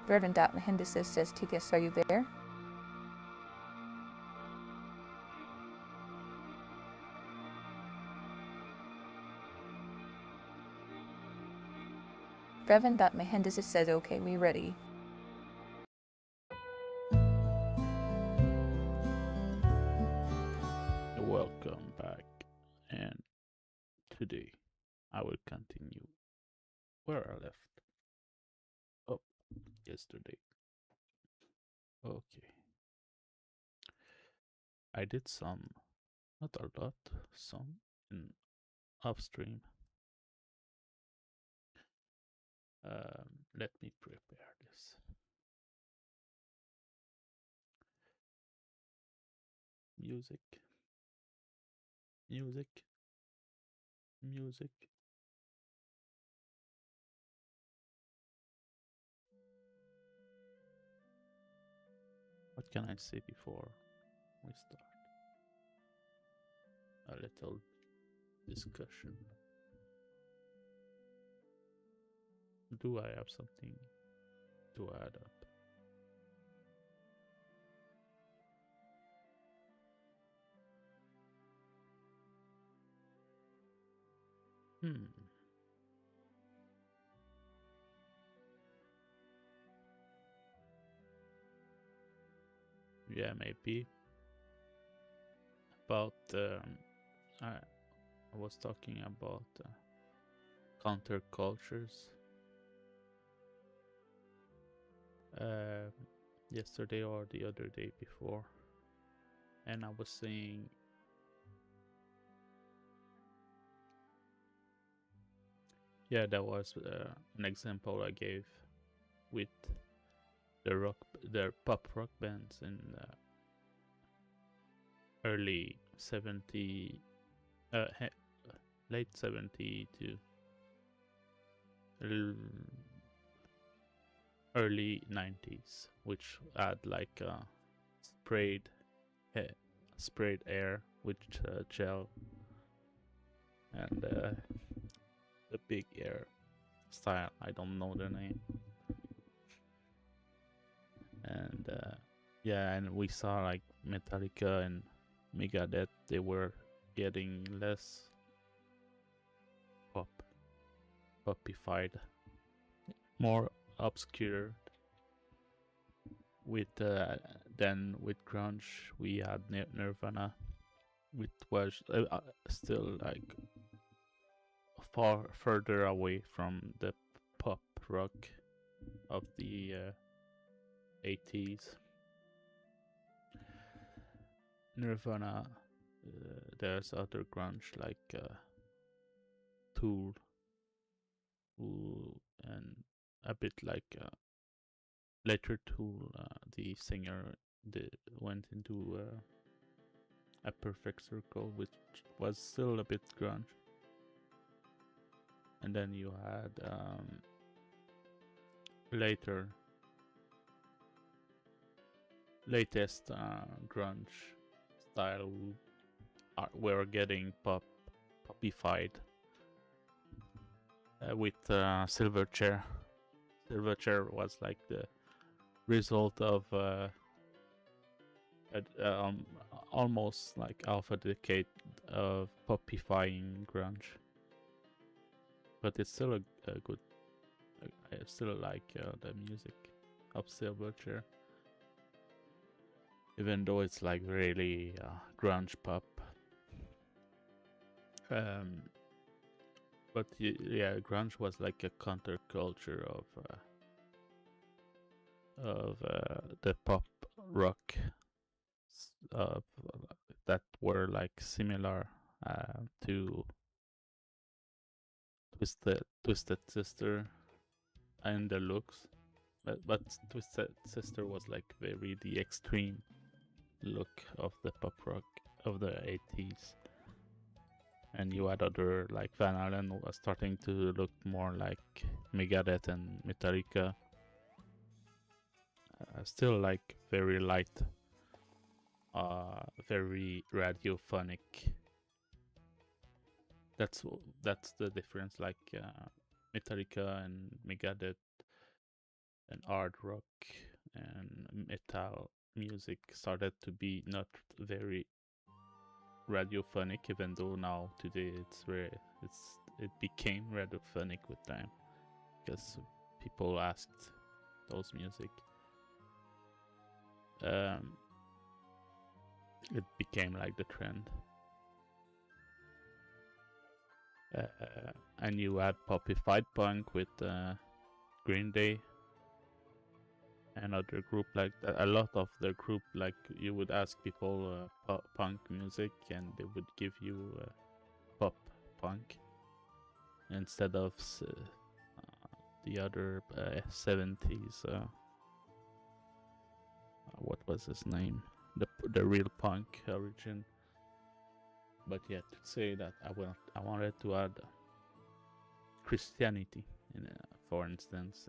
Reverend Menendez says, TTS, are you there? Reverend Menendez says, okay, we ready. Welcome back, and today I will continue where I left up yesterday. Okay, I did some, not a lot, some in upstream. Let me prepare this. Music, music, music. What can I say before we start? A little discussion. Do I have something to add up? Yeah, maybe. About I was talking about countercultures uh, yesterday or the other day before, and I was saying, yeah, that was an example I gave with the pop rock bands in early 70, late 70 to early 90s, which had like sprayed sprayed air with gel, and the big air style. I don't know the name. And yeah, and we saw like Metallica and Megadeth, they were getting less popified, more obscure. With then with grunge, we had Nirvana, which was still like far further away from the pop rock of the 80s. Nirvana, there's other grunge like Tool, and a bit like later Tool, the singer went into a perfect circle, which was still a bit grunge. And then you had latest grunge style were getting popified with Silverchair. Silverchair was like the result of almost like half a decade of popifying grunge, but it's still a good. I still like the music of Silverchair, even though it's like really grunge pop. But yeah, grunge was like a counterculture of the pop rock that were like similar to Twisted Sister and the looks, but Twisted Sister was like very the extreme look of the pop rock of the 80s, and you had other like Van Halen was starting to look more like Megadeth and Metallica, still like very light, very radiophonic. That's the difference. Like Metallica and Megadeth and hard rock and metal music started to be not very radiophonic, even though now today it became radiophonic with time because people asked those music. It became like the trend. And you had popified punk with Green Day, another group like that. A lot of the group, like you would ask people punk music and they would give you pop punk instead of the other 70s. What was his name? The real punk origin. But yeah, to say that I wanted to add Christianity, for instance,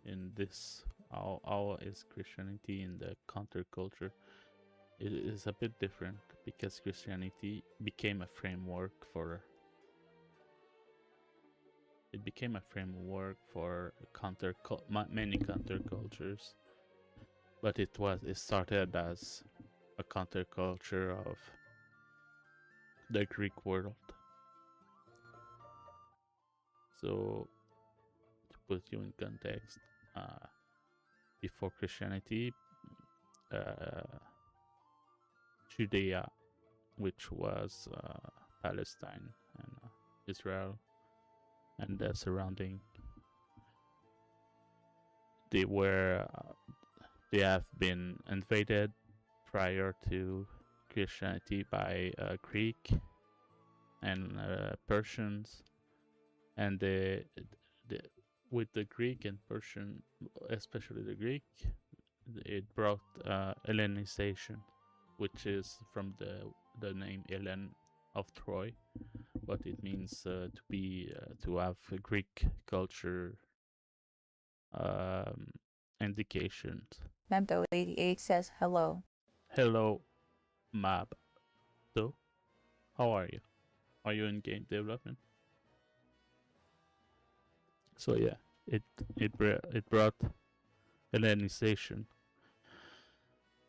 in this. How is Christianity in the counterculture? It is a bit different because Christianity became a framework for. It became a framework for many countercultures, but it started as a counterculture of the Greek world. So, to put you in context, before Christianity, Judea, which was Palestine and Israel and the surrounding, they have been invaded prior to Christianity by Greek and Persians, and with the Greek and Persian, especially the Greek, it brought Hellenization, which is from the name Helen of Troy, but it means to have a Greek culture indications. Mabdo88 says hello. Hello, Mab. So, how are you? Are you in game development? So yeah, it brought Hellenization,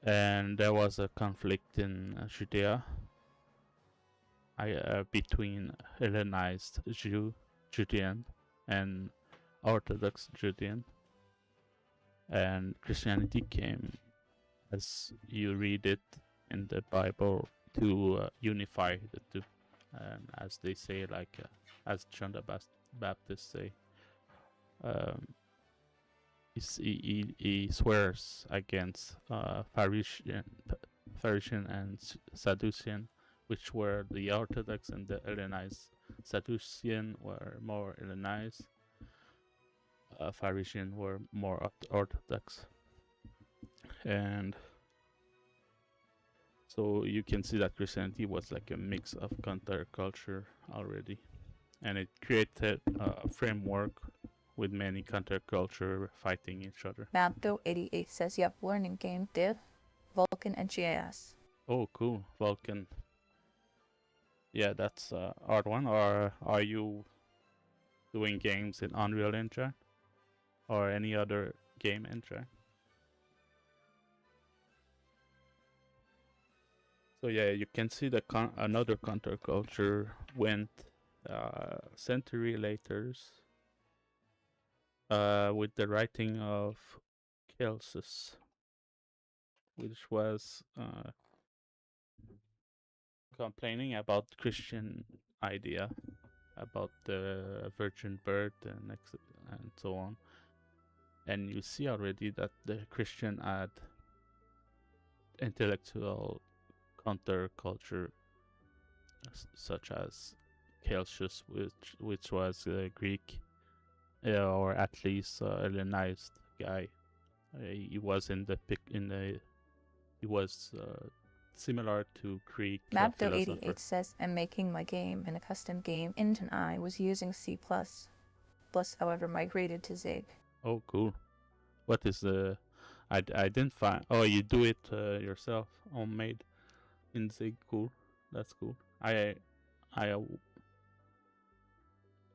and there was a conflict in Judea between Hellenized Judean and Orthodox Judean, and Christianity came, as you read it in the Bible, to unify the two, and as they say, like as John the Baptist say, he swears against Pharisee and Sadducean, which were the Orthodox and the Hellenized. Sadducean were more Hellenized. Pharisee were more Orthodox, and so you can see that Christianity was like a mix of counterculture already, and it created a framework with many counterculture fighting each other. Mabdo88 says you have learning game div, Vulkan and GIS. Oh, cool, Vulkan. Yeah, that's a hard one. Or are you doing games in Unreal Engine or any other game engine? So yeah, you can see the another counterculture went century later with the writing of Celsus, which was complaining about Christian idea about the virgin birth and so on. And you see already that the Christian had intellectual counterculture, such as Celsus, which was Greek, or at least a Hellenized guy. He was he was similar to Greek philosopher. Mabdo88 says I'm making my game in a custom game engine. I was using C++, however migrated to Zig. Oh, cool. What is the... I didn't find... Oh, you do it yourself, homemade in Zig. Cool. That's cool. I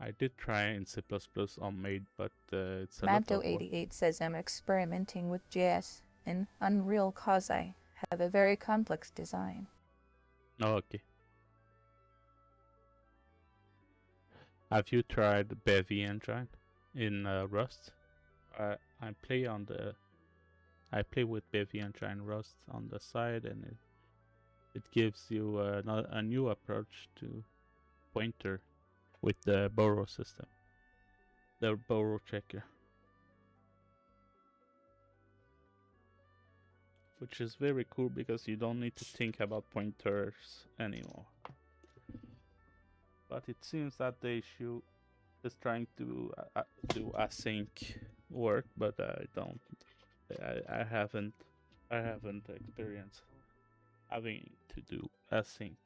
I did try in C++ on Made, but it's a lot of work. Mabdo88 says I'm experimenting with JS and Unreal cause I have a very complex design. Oh, okay. Have you tried Bevy engine in Rust? I play with Bevy engine Rust on the side, and it gives you a new approach to pointer with the borrow system, the borrow checker, which is very cool because you don't need to think about pointers anymore. But it seems that the issue is trying to do async work, but I haven't experienced having to do async.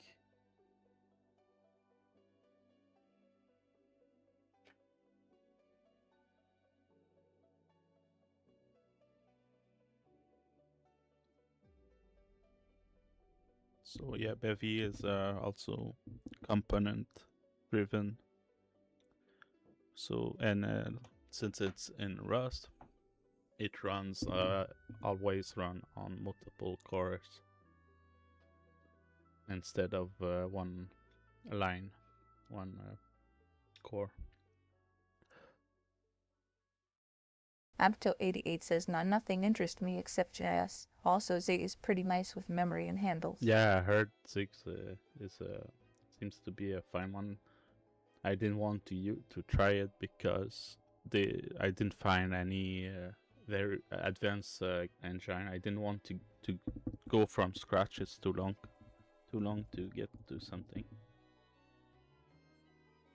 So yeah, Bevy is also component driven. So and since it's in Rust, it runs always run on multiple cores instead of one line, one core. Mabdo88 says nothing interests me except JS. Also, Zig is pretty nice with memory and handles. Yeah, I heard Zix seems to be a fine one. I didn't want to try it because I didn't find any very advanced engine. I didn't want to go from scratch. It's too long to get to something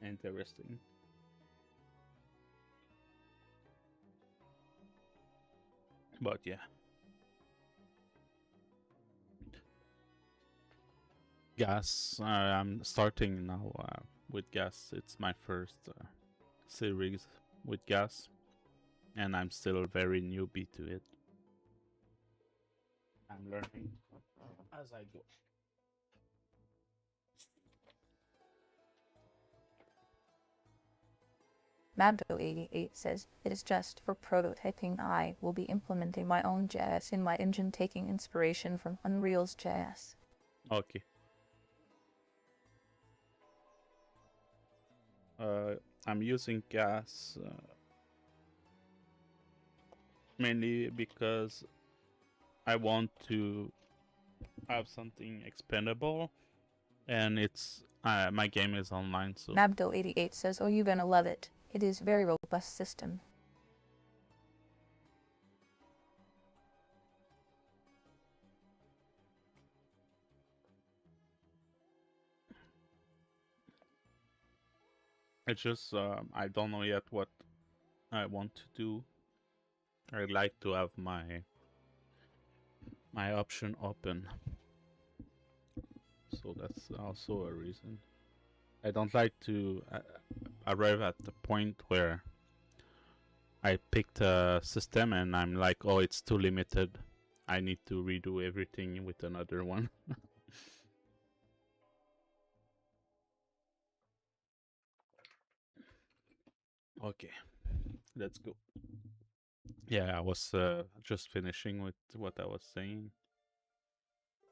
interesting. But yeah. Gas, I'm starting now with Gas. It's my first series with Gas, and I'm still very newbie to it. I'm learning as I go. Mabdo88 says, it is just for prototyping. I will be implementing my own JS in my engine, taking inspiration from Unreal's JS. Okay. I'm using Gas mainly because I want to have something expandable, and it's my game is online, so Mabdo88 says, oh, you're gonna love it. It is very robust system. it's just I don't know yet what I want to do. I'd like to have my option open, so that's also a reason. I don't like to arrive at the point where I picked a system and I'm like, oh, it's too limited. I need to redo everything with another one. Okay, let's go. Yeah, I was just finishing with what I was saying.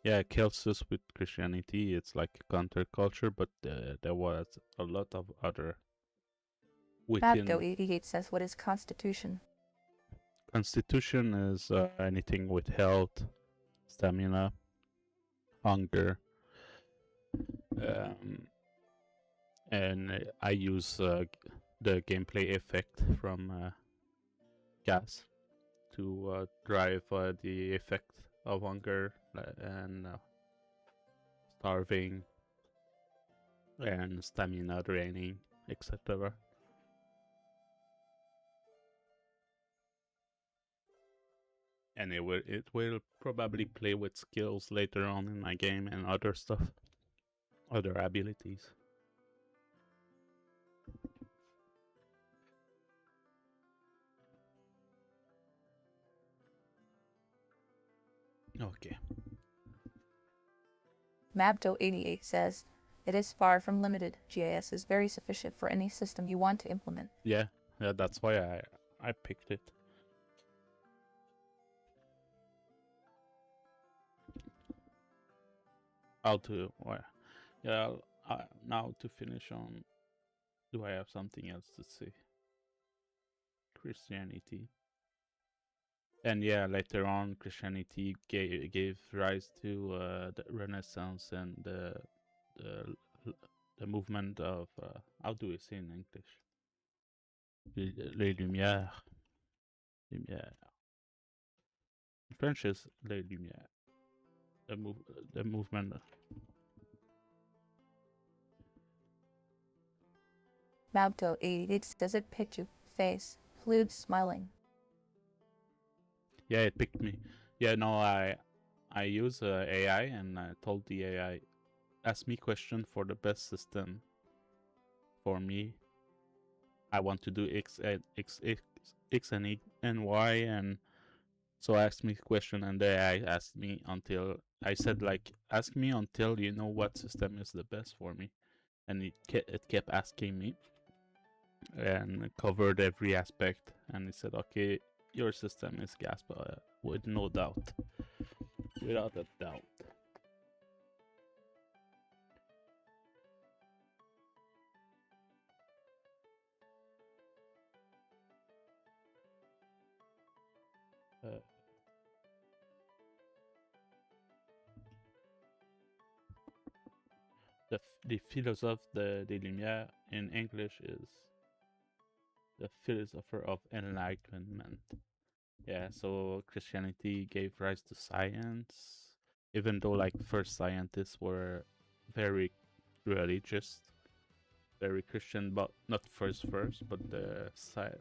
Yeah, Celsus with Christianity, it's like a counterculture, but there was a lot of other within. Mabdo88 says, what is Constitution? Constitution is anything with health, stamina, hunger, and I use the gameplay effect from Gas to drive the effect of hunger and starving and stamina draining, etc. And it will probably play with skills later on in my game and other stuff, other abilities. Okay. Mabdo88 says, It is far from limited. GIS is very sufficient for any system you want to implement. Yeah, that's why I picked it. How to, well, yeah, now to finish on, do I have something else to say? Christianity. And yeah, later on, Christianity gave rise to the Renaissance and the, the movement of, how do we say in English? Les Lumières. Lumière. In French is Les Lumières. The movement. Mabto 88 does it pick you? Face. Fluid smiling. Yeah, it picked me. Yeah, no, I use AI and I told the AI, ask me question for the best system for me. I want to do X and Y, and so asked me question, and the AI asked me until I said like, ask me until you know what system is the best for me, and it kept asking me and covered every aspect, and it said, okay, your system is Gaspa, with no doubt, without a doubt. The philosophe des Lumières in English is the philosopher of enlightenment. Yeah, so Christianity gave rise to science, even though like first scientists were very religious, very Christian, but not first, but the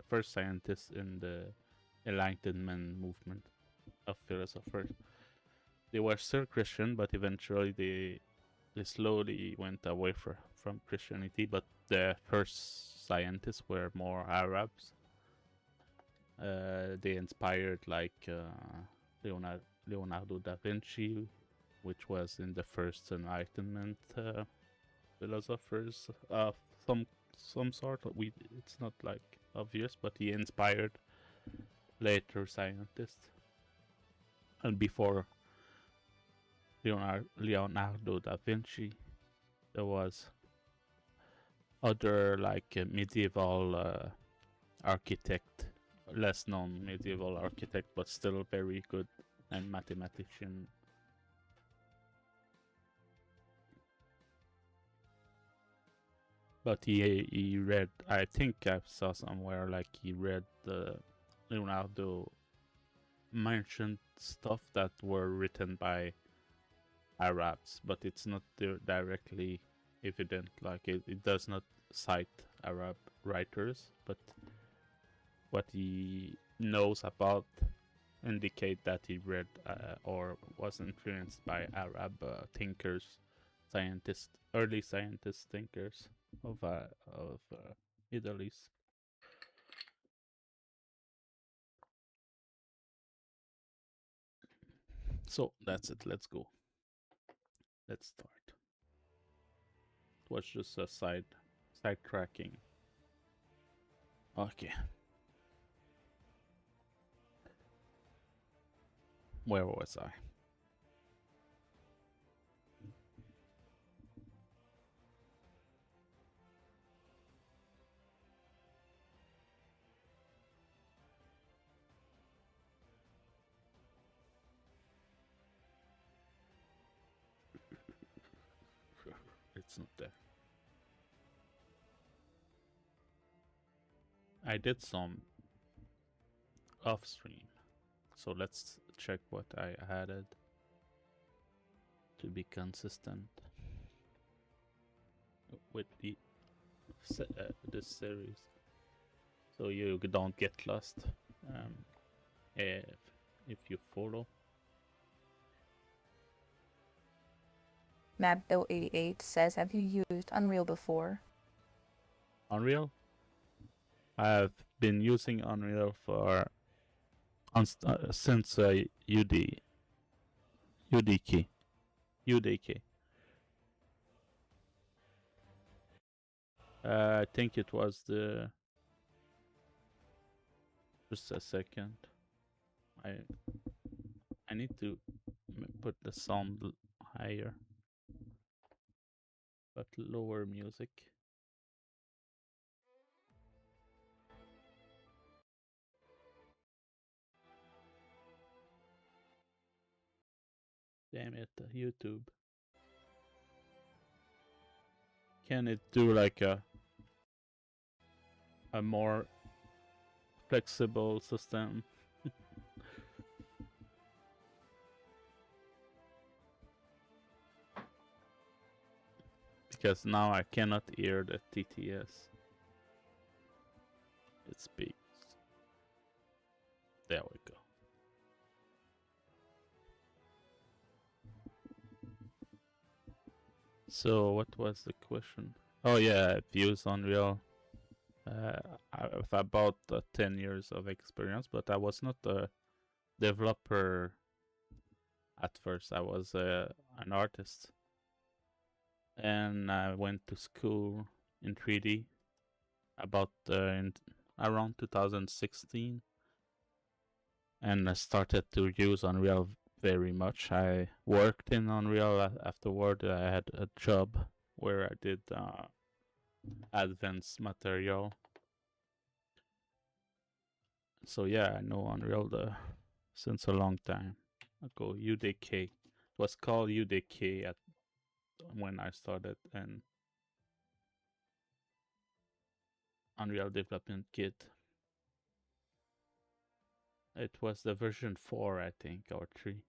first scientists in the enlightenment movement of philosophers. They were still Christian, but eventually they slowly went away from Christianity. But the first scientists were more Arabs. They inspired like Leonardo da Vinci, which was in the first Enlightenment philosophers of some sort. It's not like obvious, but he inspired later scientists. And before Leonardo da Vinci, there was other like medieval architect, less known medieval architect, but still very good and mathematician. But he read, I think I saw somewhere like he read Leonardo mentioned stuff that were written by Arabs, but it's not directly evident. Like it does not cite Arab writers, but what he knows about indicate that he read or was influenced by Arab thinkers, scientists, early scientists, thinkers of Middle East. So that's it. Let's go. Let's start. It was just a side tracking. Okay. Where was I? It's not there. I did some off stream. So let's check what I added to be consistent with this series, so you don't get lost if you follow. Mabto88 says, have you used Unreal before? Unreal? I've been using Unreal for since UDK. I think it was the. Just a second. I I need to put the sound higher, but lower music. Damn it, YouTube. Can it do like a more flexible system? Because now I cannot hear the TTS. It speaks. There we go. So what was the question? Oh yeah, views on Real. I have about 10 years of experience, but I was not a developer at first. I was an artist, and I went to school in 3D about in around 2016, and I started to use Unreal very much. I worked in Unreal afterward. I had a job where I did advanced material. So yeah, I know Unreal since a long time ago. UDK. It was called UDK at when I started, and Unreal Development Kit. It was the version 4, I think, or 3.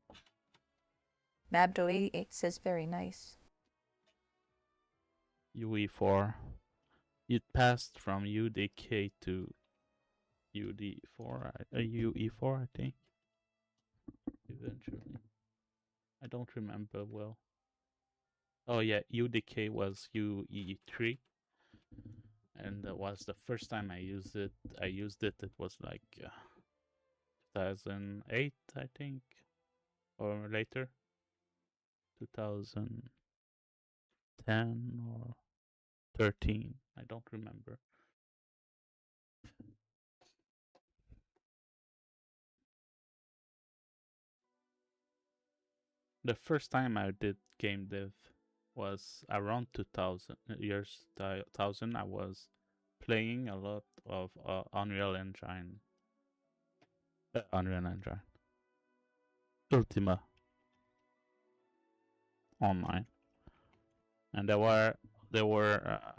Mabdo88 says very nice. UE4. It passed from UDK to UD4, UE4, I think. Eventually, I don't remember well. Oh yeah, UDK was UE3, and that was the first time I used it. It was like 2008, I think, or later, 2010 or 13. I don't remember. The first time I did game dev was around 2000 years 1000. I was playing a lot of Unreal Engine Ultima online, and there were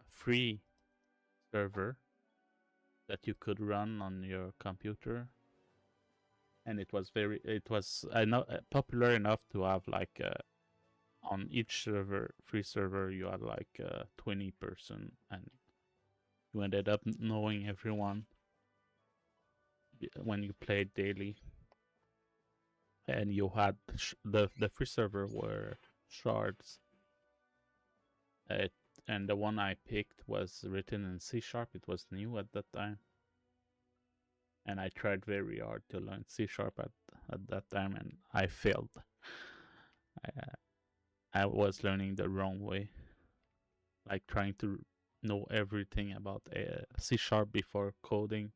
free server that you could run on your computer, and it was popular enough to have like on each free server, you had like 20 person, and you ended up knowing everyone when you played daily. And you had the free server were shards. It, and the one I picked was written in C#. It was new at that time, and I tried very hard to learn C# at that time, and I failed. I was learning the wrong way, like trying to know everything about C# before coding,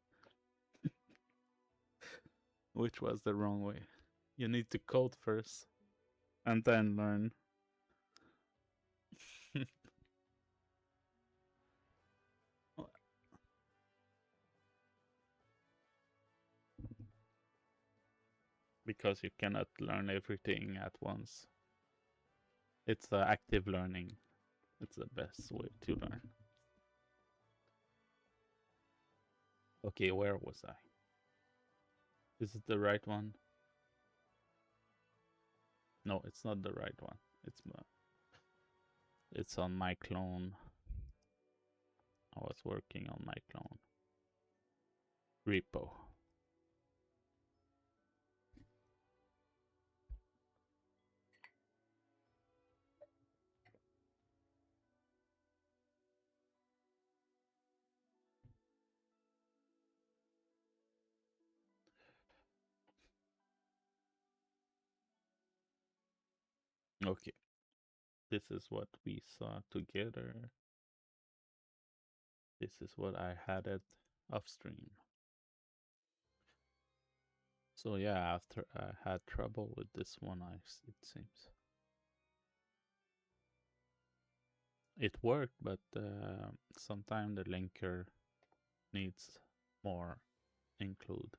which was the wrong way. You need to code first and then learn. Because you cannot learn everything at once. It's active learning. It's the best way to learn. Okay, where was I? Is it the right one? No, it's not the right one. It's on my clone. I was working on my clone repo. Okay, this is what we saw together. This is what I had it off stream. So yeah, after I had trouble with this one, it seems it worked, but sometimes the linker needs more include.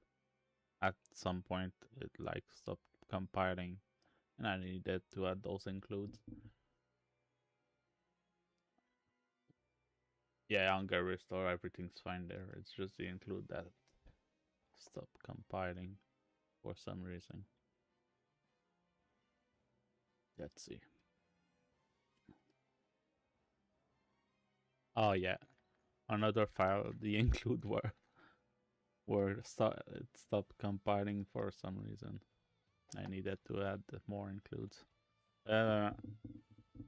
At some point, it like stopped compiling, and I needed to add those includes. Yeah, on get restore, everything's fine there. It's just the include that stopped compiling for some reason. Let's see. Oh yeah, another file. The include it stopped compiling for some reason. I needed to add more includes.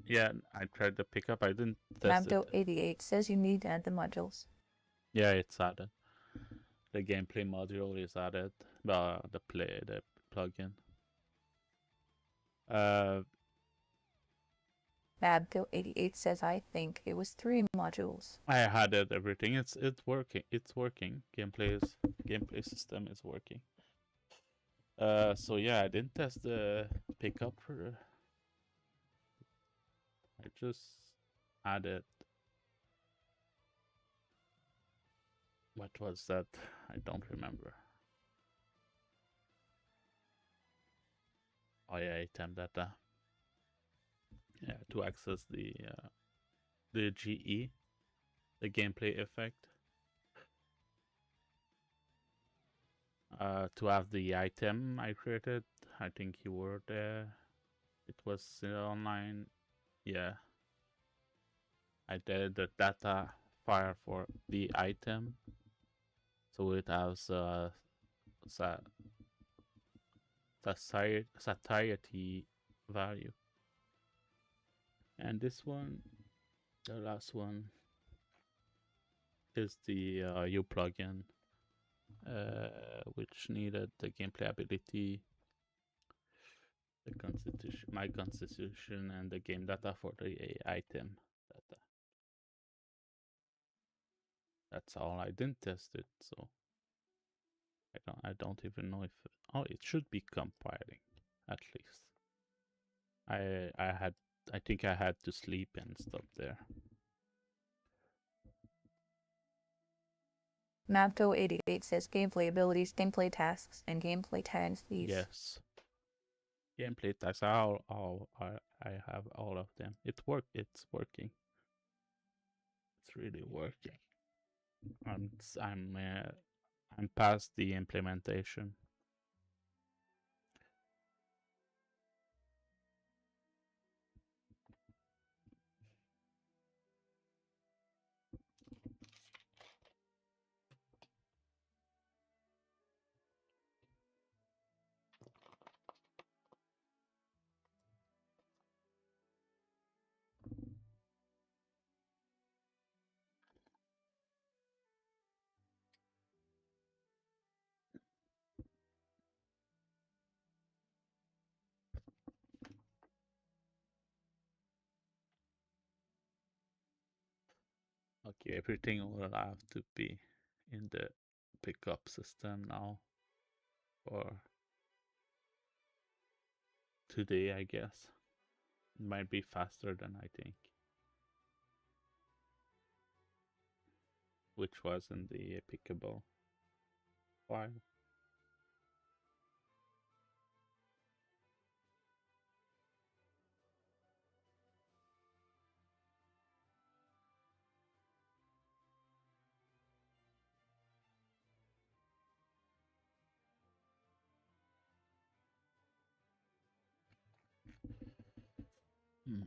Yeah, I tried to pick up. I didn't test it. Mabdo88 says you need to add the modules. Yeah, it's added. The gameplay module is added. The plugin. Mabdo88 says I think it was 3 modules. I had it everything. It's working. It's working. Gameplay system is working. So yeah, I didn't test the pickup for. I just added. What was that? I don't remember. Oh yeah, item data. Yeah, to access the GE, the gameplay effect. To have the item I created, I think you were there. It was online. Yeah, I did the data file for the item, so it has satiety value. And this one, the last one, is the U plugin, which needed the gameplay ability, my constitution, and the game data for the item data. That's all. I didn't test it, so I don't even know if it should be compiling at least. I think I had to sleep and stop there. Mabto88 says gameplay abilities, gameplay tasks, and gameplay tags. These. Yes. Gameplay tasks. I have all of them. It's working. It's really working. I'm past the implementation. Okay, everything will have to be in the pickup system now for today, I guess. It might be faster than I think, which was in the pickable file. Hmm.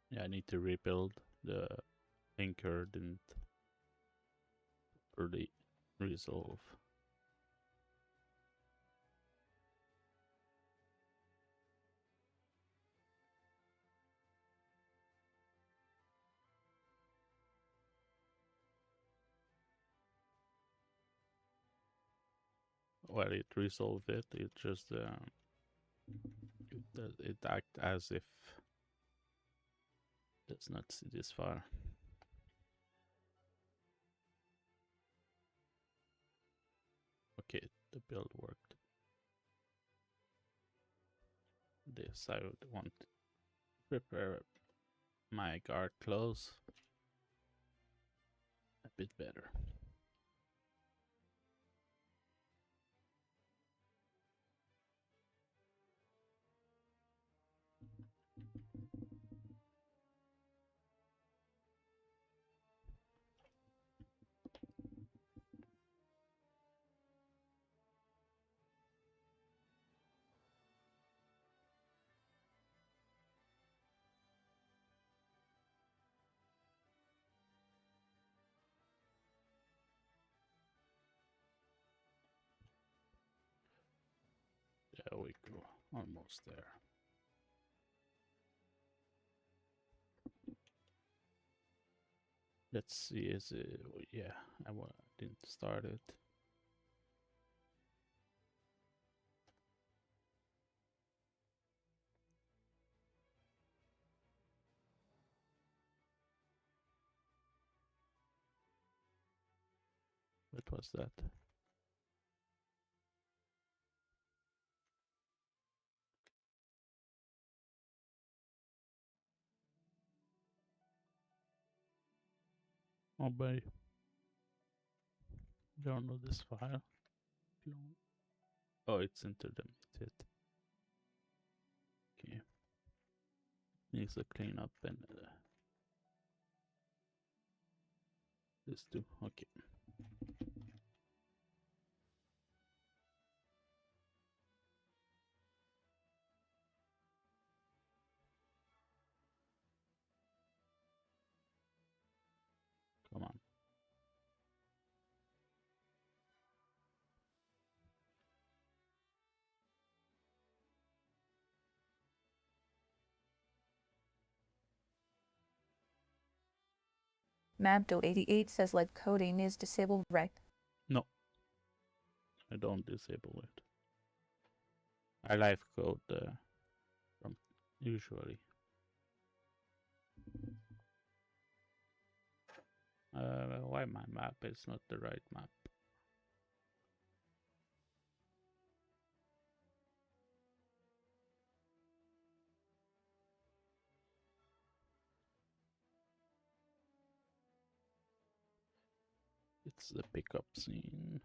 Yeah, I need to rebuild. The linker didn't really resolve. well, it resolved it. It just it act as if does not see this far. Okay, the build worked. This I would want to prepare my guard close a bit better. There we go, almost there. Let's see, is it, yeah, I didn't start it. What was that? Oh, boy. Download this file. Oh, it's intermittent. Okay. Needs a clean up and this too. Okay. Come on. Mabdo88 says live coding is disabled, right? No, I don't disable it. I live code from usually. Why my map is not the right map? It's the pickup scene.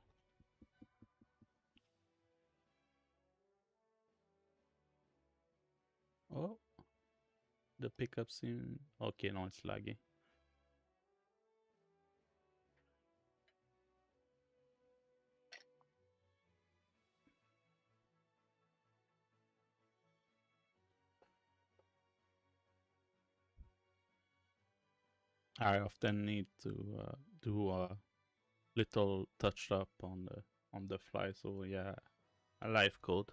Oh, the pickup scene. Okay, no, it's laggy. I often need to do a little touch up on the fly. So yeah, a live code.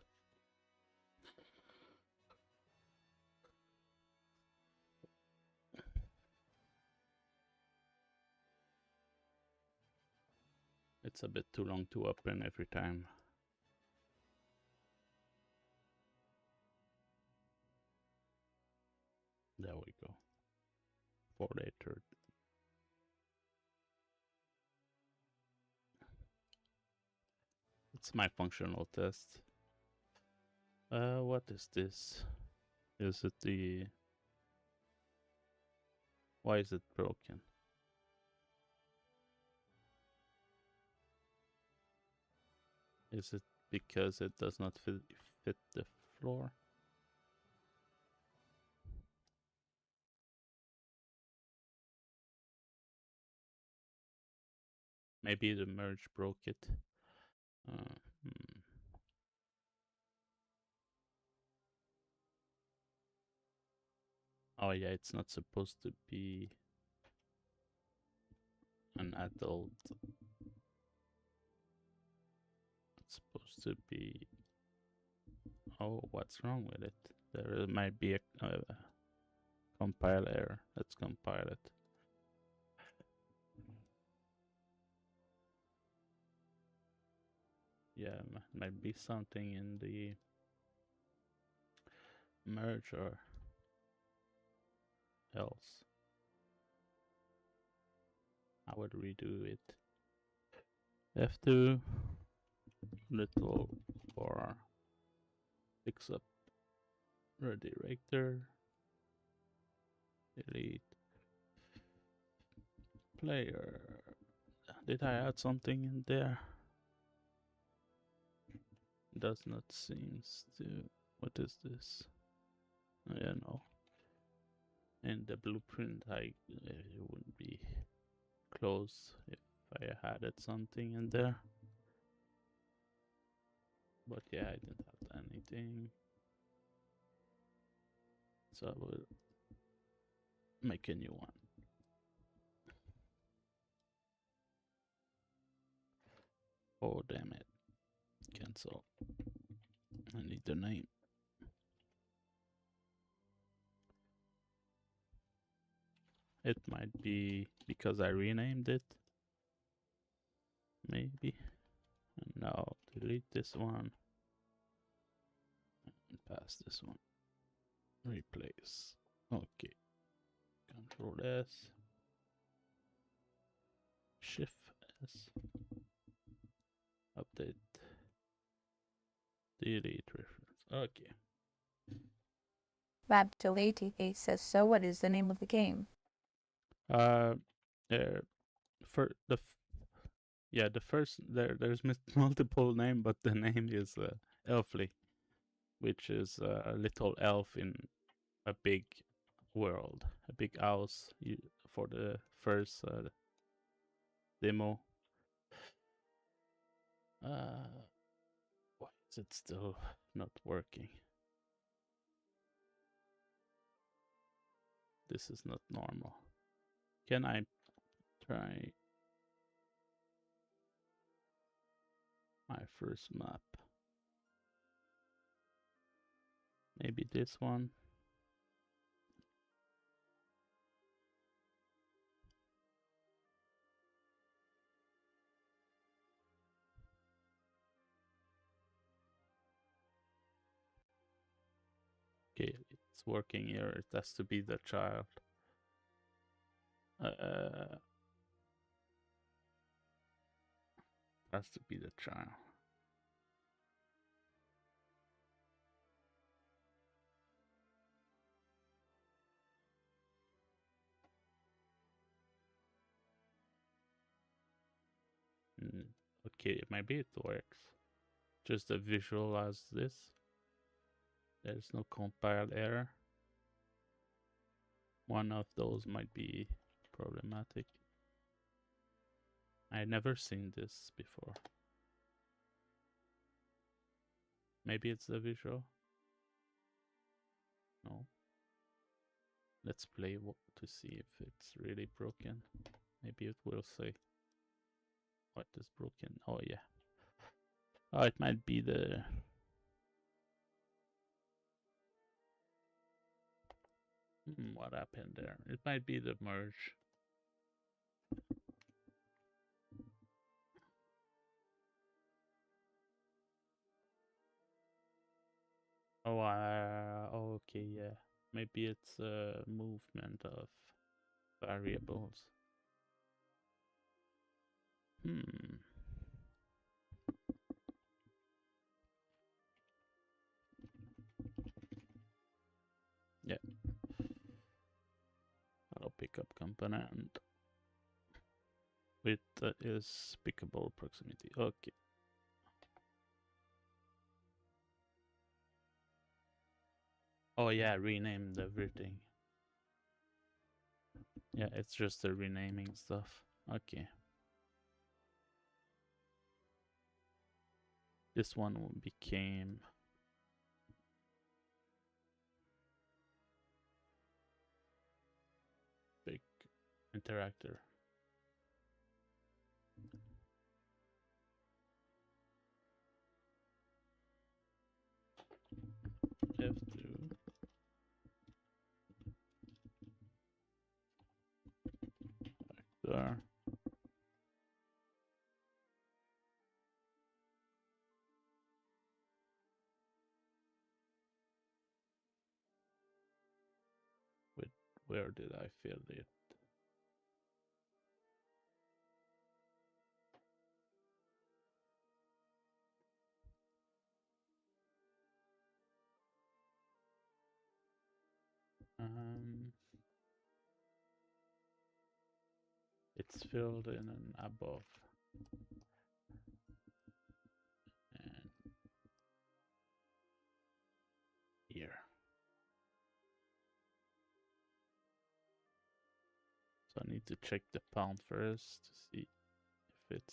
It's a bit too long to open every time. There we go. For later. It's my functional test. What is this? Is it the... Why is it broken? Is it because it does not fit the floor? Maybe the merge broke it. Hmm. Oh yeah, it's not supposed to be an adult. It's supposed to be... Oh, what's wrong with it? There might be a compile error. Let's compile it. yeah, might be something in the merge or else. I would redo it. F2 little for fix up redirector, delete player. Did I add something in there? Does not seems to. What is this? Yeah, no. In the blueprint, it wouldn't be close if I added something in there. But yeah, I didn't have anything. So I will make a new one. Oh, damn it. Cancel. I need the name. It might be because I renamed it. Maybe. And now delete this one. And pass this one. Replace. Okay. Control S. Shift S. Update. Delete reference. Okay. Babto88 says, so what is the name of the game? Uh, for the yeah, the first there's multiple name, but the name is Elfly, which is a little elf in a big world, a big house. For the first demo. Why is it still not working? This is not normal. Can I try my first map? Maybe this one. Okay, it's working here. It has to be the child. Has to be the child. Okay, maybe it works. Just to visualize this. There's no compile error. One of those might be problematic. I never seen this before. Maybe it's the visual. No. Let's play to see if it's really broken. Maybe it will say what is broken. Oh yeah. Oh, it might be the what happened there? It might be the merge. Oh, okay, yeah. Maybe it's a movement of variables. Yeah. I'll pick up component with is pickable proximity. Okay. Oh yeah, renamed everything. Yeah, it's just the renaming stuff. Okay. This one became big interactor. F2. There. Where did I fill it? It's filled in and above. And here. So I need to check the pound first to see if it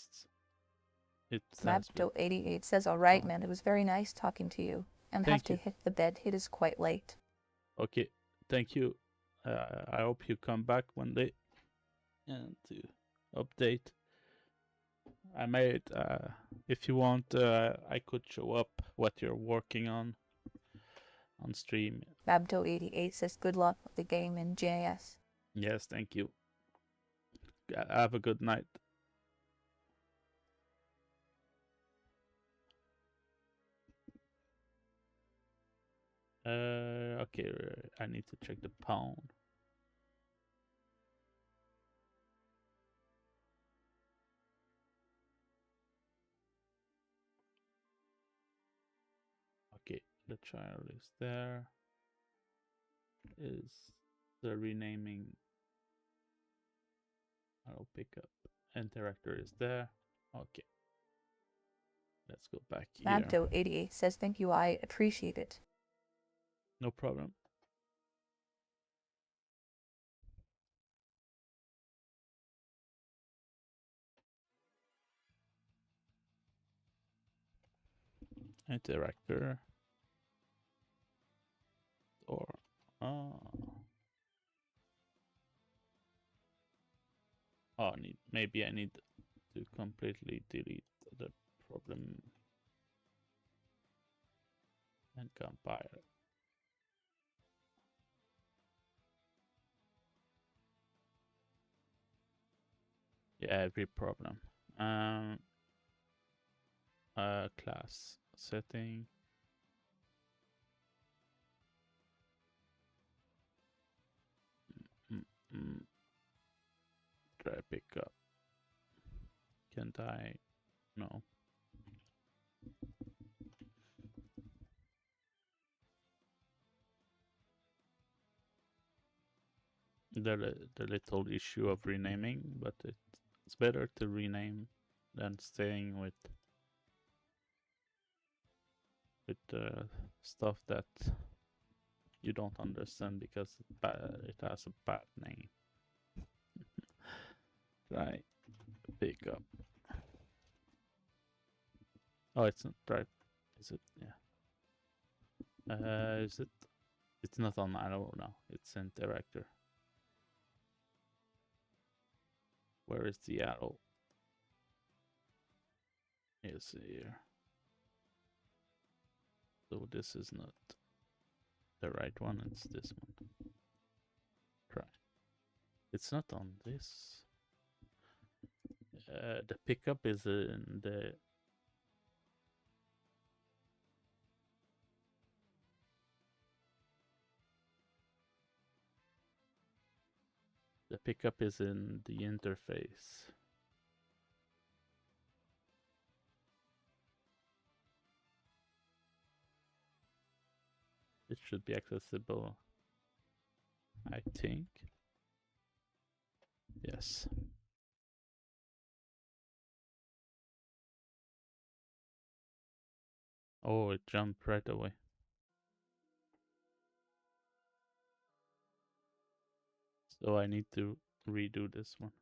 has been. Mabdo88 says, alright, Oh. man, it was very nice talking to you. And Thank have to you. hit the bed, it is quite late. Okay, thank you. I hope you come back one day and to update. I made, if you want, I could show up what you're working on stream. Mabdo88 says, good luck with the game in JS. Yes, thank you. Have a good night. Okay, I need to check the pound. Okay, the child is there. Is the renaming I'll pick up. Interactor is there. Okay. Let's go back here. Mabdo88 says, thank you, I appreciate it. No problem. Interactor. Or maybe I need to completely delete the problem and compile. Yeah, every problem. Class setting. Try pick up. Can't I? No. The little issue of renaming, but it's better to rename than staying with stuff that you don't understand because it has a bad name. Try pick up. Oh, it's not drive. Is it? Yeah. Is it? It's not on arrow now. It's interactor. Where is the arrow? Is here. So this is not the right one. It's this one. Try. It's not on this. The pickup is in the. The pickup is in the interface. It should be accessible, I think. Yes. Oh, it jumped right away. So I need to redo this one.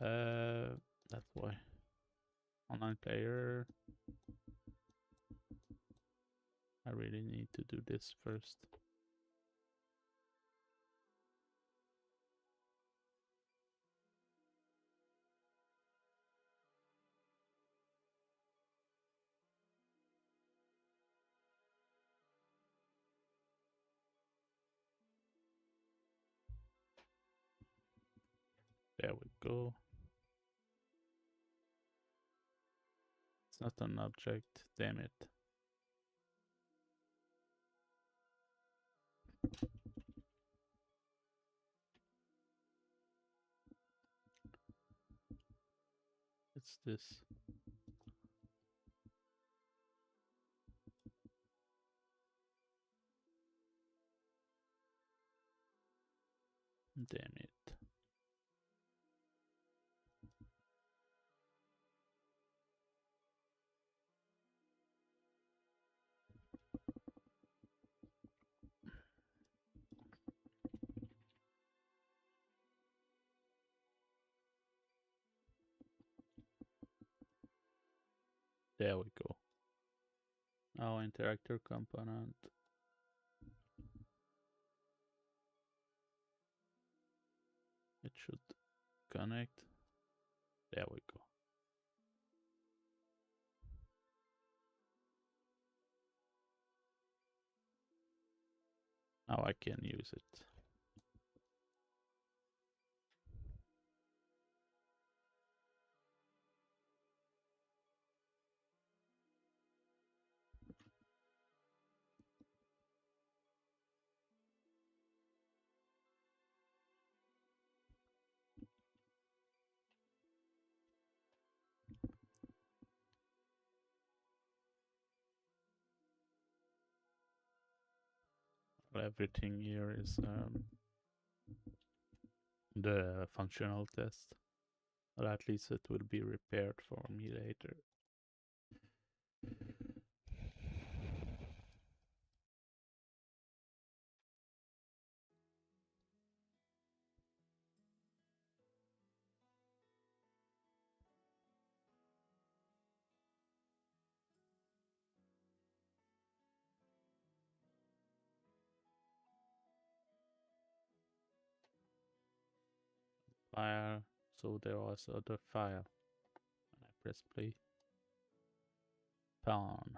That's why. Online player. I really need to do this first. There we go. It's not an object, damn it. What's this? Damn it. There we go. Now interactor component. It should connect. There we go. Now I can use it. Everything here is the functional test. Or at least it will be repaired for me later. File. So there was other file. And I press play. Pawn.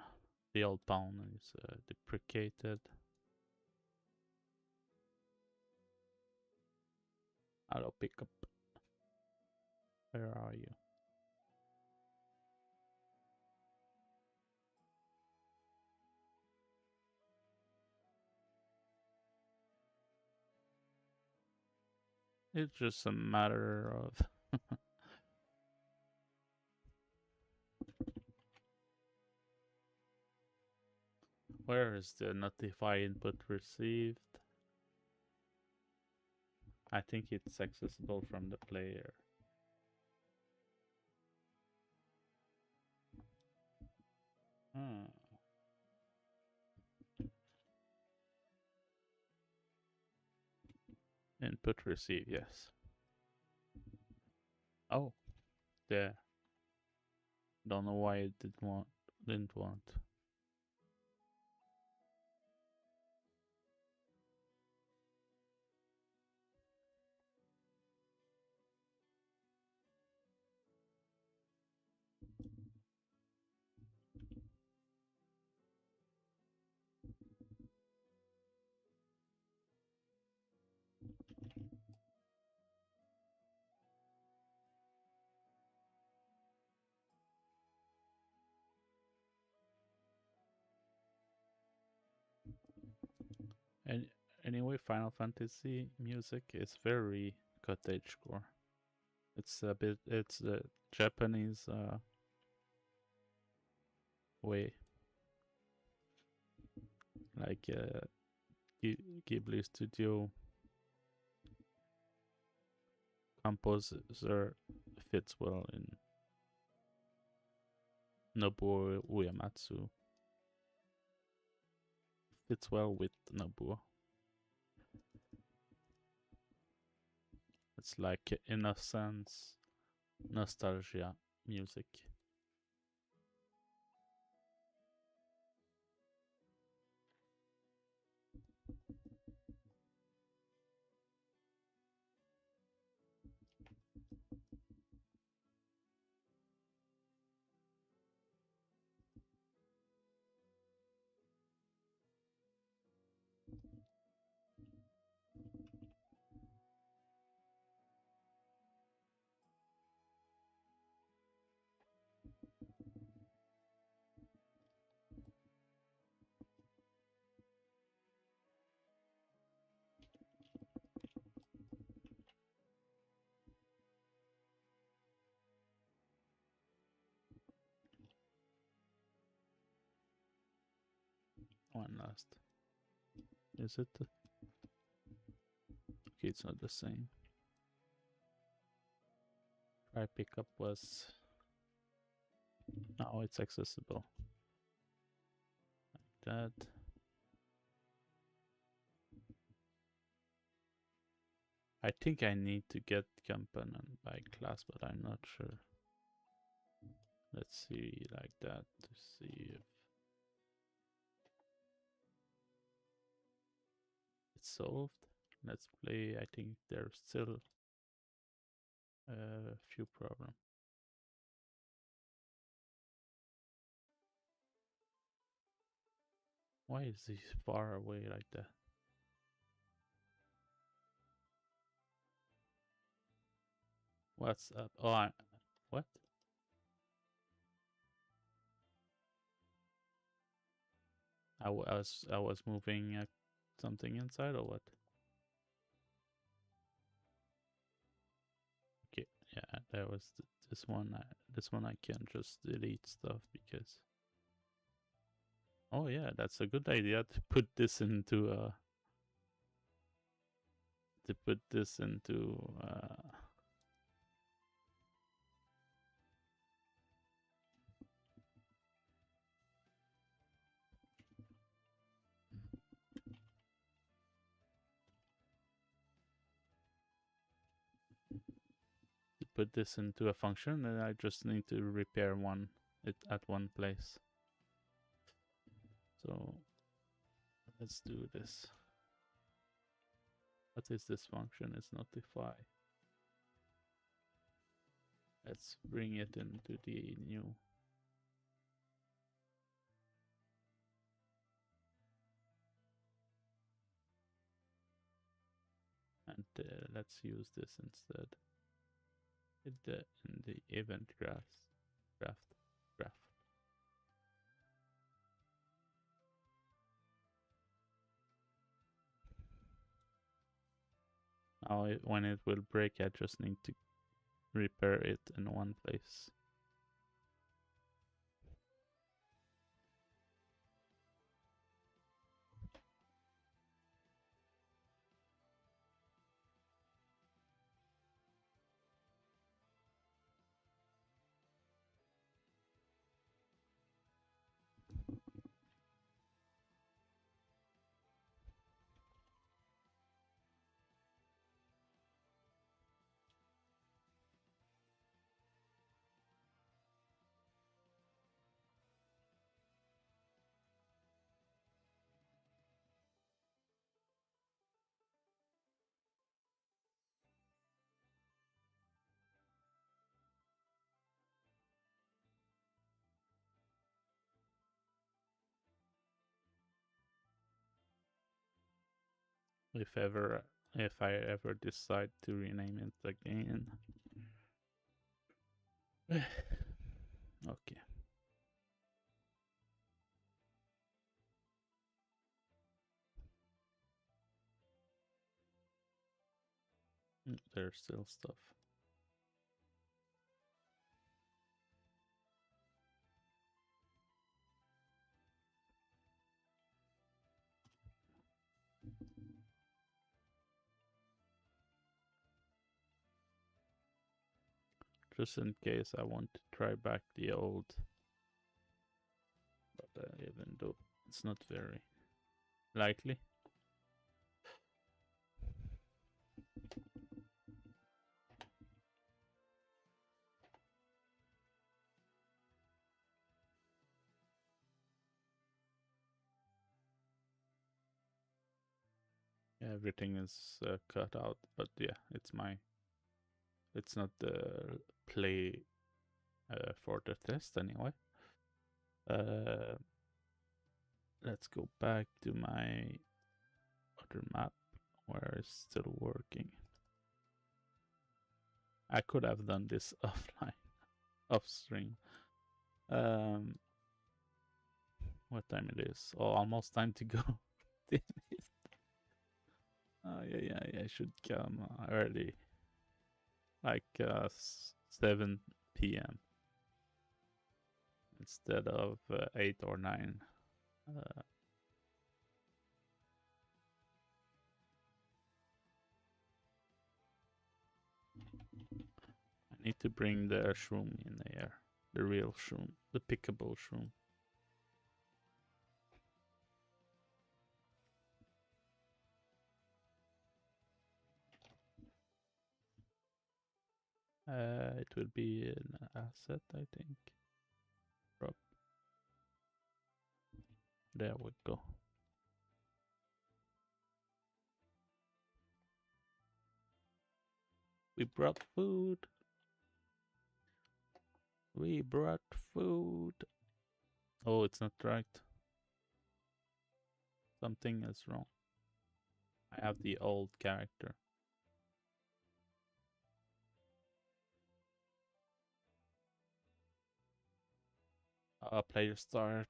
The old pawn is deprecated. Auto pickup. Where are you? It's just a matter of where is the notify input received? I think it's accessible from the player. Input received, yes. Oh, there. Don't know why it didn't want. And anyway, Final Fantasy music is very cottagecore. It's the Japanese way, like Ghibli Studio composer fits well in Nobuo Uematsu. Fits well with Nobuo. It's like innocence, nostalgia music. one last. Is it? Okay, it's not the same. Try pickup was. Now it's accessible. Like that. I think I need to get component by class, but I'm not sure. Let's see like that to see if it's solved. Let's play. I think there's still a few problems. Why is he far away like that? What's up? Oh, what? I was moving something inside or what? Okay, yeah, that was this one. This one I can just delete stuff because. Oh yeah, that's a good idea to put this into a function, and I just need to repair it at one place. So let's do this. What is this function? It's notify. Let's bring it into the new. And let's use this instead. In the event graph. Now when it will break, I just need to repair it in one place. If I ever decide to rename it again. Okay. There's still stuff. Just in case I want to try back the old. But even though it's not very likely. Everything is cut out, but yeah, it's not the play for the test anyway. Let's go back to my other map where it's still working. I could have done this offline, off stream. What time it is? Oh, almost time to go. Damn it. Oh yeah, I should come early, like 7 p.m. instead of 8 or 9. Need to bring the shroom in there. The real shroom. The pickable shroom. It will be an asset, I think. Drop. There we go. We brought food. We brought food. Oh, it's not right. Something is wrong. I have the old character. Player start.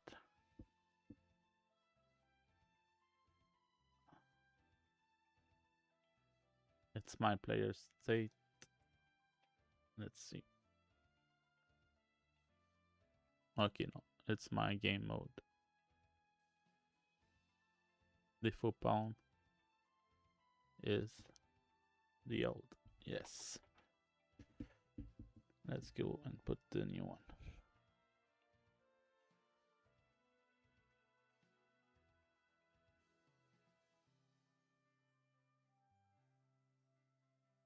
It's my player state. Let's see. Okay, no. It's my game mode. The football is the old. Yes. Let's go and put the new one.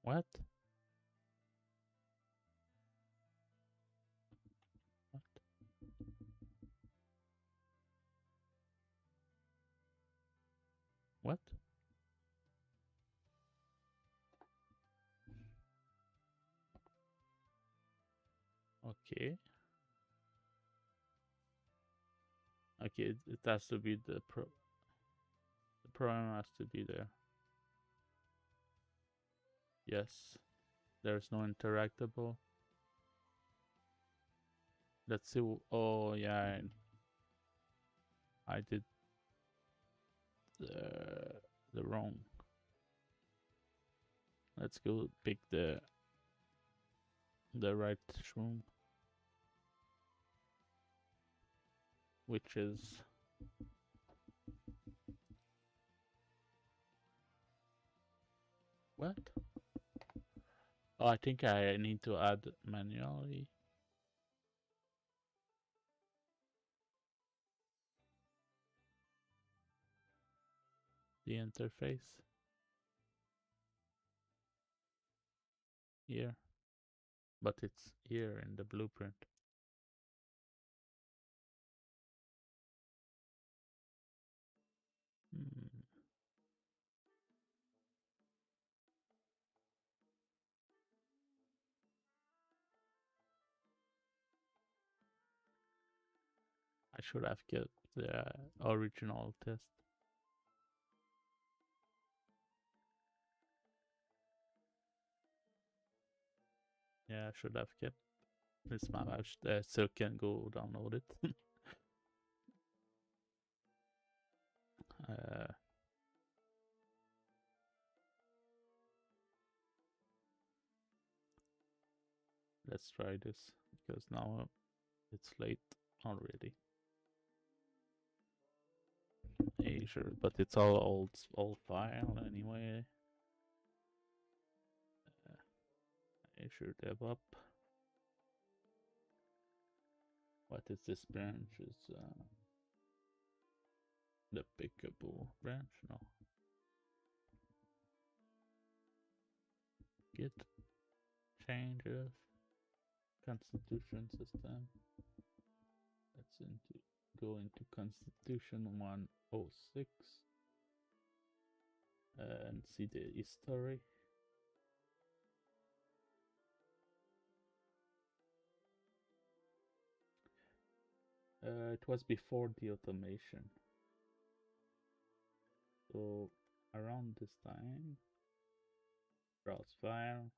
What? What? What? Okay. Okay, it has to be the program has to be there. Yes. There's no interactable. Let's see. Oh yeah, I did the wrong. Let's go pick the right shroom, which is what? Oh, I think I need to add manually the interface here, but it's here in the blueprint. I should have kept the original test. Yeah, I should have kept this map. I still can go download it. Let's try this because now it's late already. Sure, but it's all old file anyway. Sure, dev up. What is this branch? Is the pickable branch? No. Git changes constitution system. Let's go into constitution 106 and see the history. It was before the automation. So around this time, browse file,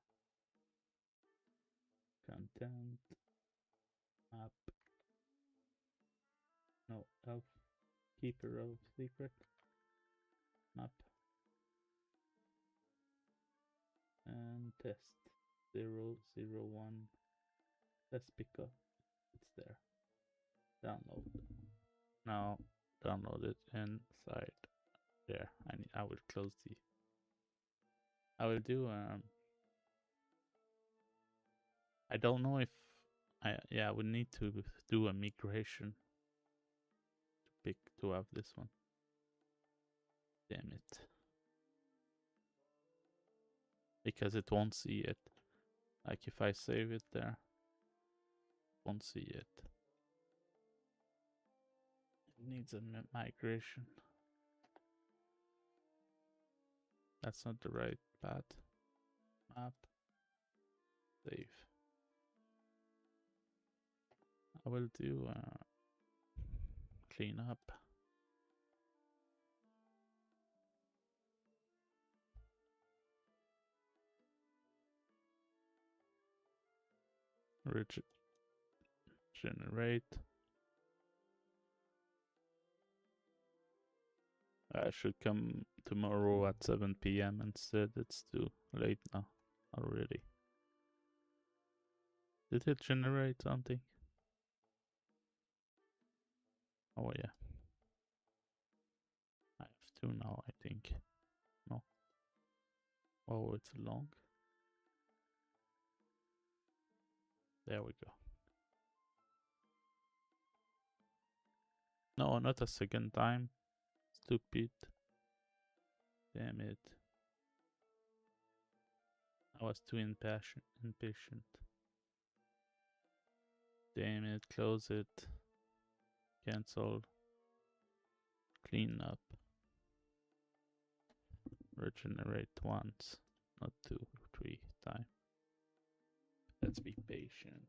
content, map, no, elf, keeper of secret, map, and test 001, test pickup, it's there. Download. Now download it inside there. I will close the. I will do I don't know if yeah, we need to do a migration to have this one. Damn it. Because it won't see it. Like if I save it there, it won't see it. It needs a migration. That's not the right path. Map. Save. I will do clean up. Regenerate. I should come tomorrow at 7 p.m. instead. It's too late now already. Did it generate something? Oh yeah. I have two now, I think. No. Oh, it's long. There we go. No, not a second time. Stupid. Damn it. I was too impatient. Damn it, close it. Cancel. Clean up. Regenerate once, not 2, 3 times. Let's be patient.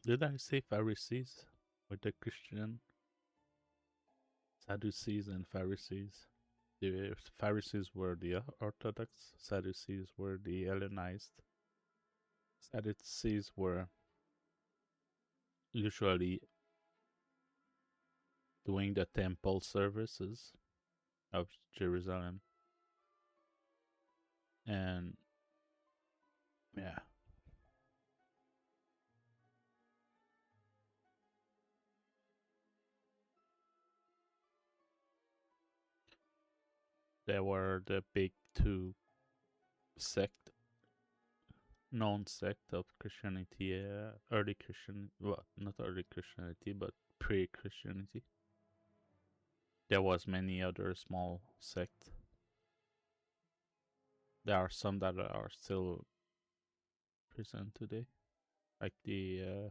Did I say Pharisees with the Christian? Sadducees and Pharisees. The Pharisees were the Orthodox, Sadducees were the Hellenized. Sadducees were usually doing the temple services of Jerusalem. And yeah. There were the big two sect, known sect of Christianity, early Christian, well, not early Christianity, but pre-Christianity. There was many other small sects. There are some that are still present today, like the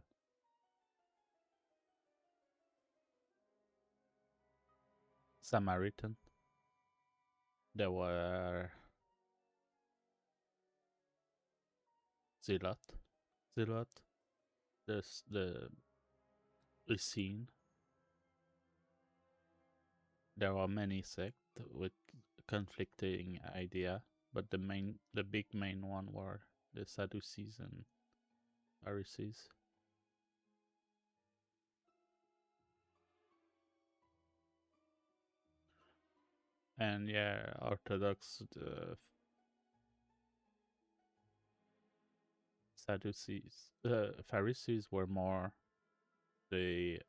Samaritan. There were Zealot, the Essene. There are many sects with conflicting idea, but the big main one were the Sadducees and Pharisees. And yeah, Orthodox, the Sadducees, Pharisees were more they